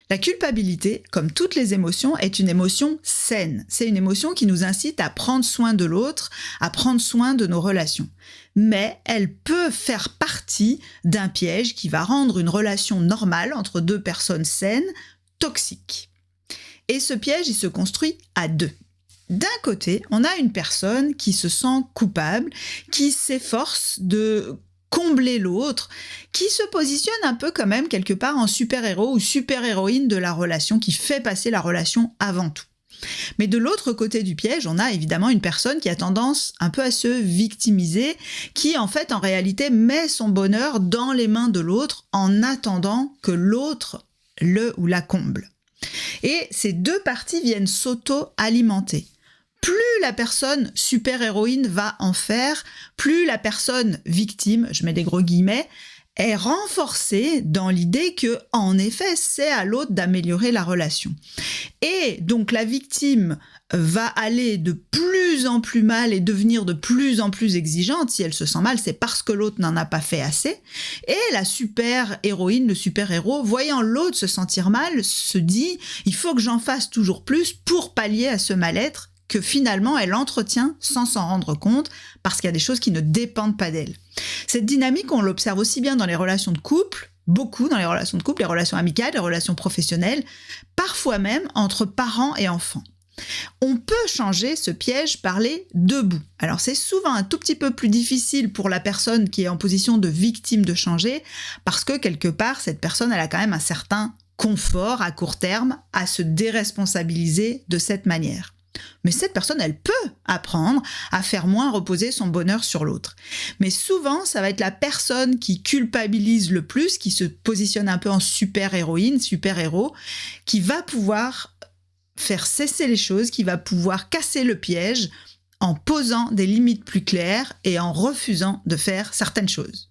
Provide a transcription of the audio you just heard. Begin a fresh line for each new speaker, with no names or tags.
La culpabilité, comme toutes les émotions, est une émotion saine. C'est une émotion qui nous incite à prendre soin de l'autre, à prendre soin de nos relations. Mais elle peut faire partie d'un piège qui va rendre une relation normale entre deux personnes saines toxique. Et ce piège, il se construit à deux. D'un côté, on a une personne qui se sent coupable, qui s'efforce de combler l'autre, qui se positionne un peu quand même quelque part en super-héros ou super-héroïne de la relation, qui fait passer la relation avant tout. Mais de l'autre côté du piège, on a évidemment une personne qui a tendance un peu à se victimiser, qui en fait en réalité met son bonheur dans les mains de l'autre en attendant que l'autre le ou la comble. Et ces deux parties viennent s'auto-alimenter. Plus la personne super-héroïne va en faire, plus la personne victime, je mets des gros guillemets, est renforcée dans l'idée que, en effet, c'est à l'autre d'améliorer la relation. Et donc la victime va aller de plus en plus mal et devenir de plus en plus exigeante. Si elle se sent mal, c'est parce que l'autre n'en a pas fait assez. Et la super-héroïne, le super-héros, voyant l'autre se sentir mal, se dit « il faut que j'en fasse toujours plus pour pallier à ce mal-être » que finalement elle entretient sans s'en rendre compte parce qu'il y a des choses qui ne dépendent pas d'elle. Cette dynamique, on l'observe aussi bien dans les relations de couple, beaucoup dans les relations de couple, les relations amicales, les relations professionnelles, parfois même entre parents et enfants. On peut changer ce piège par les deux bouts. Alors c'est souvent un tout petit peu plus difficile pour la personne qui est en position de victime de changer parce que quelque part, cette personne, elle a quand même un certain confort à court terme à se déresponsabiliser de cette manière. Mais cette personne, elle peut apprendre à faire moins reposer son bonheur sur l'autre. Mais souvent, ça va être la personne qui culpabilise le plus, qui se positionne un peu en super-héroïne, super-héros, qui va pouvoir faire cesser les choses, qui va pouvoir casser le piège en posant des limites plus claires et en refusant de faire certaines choses.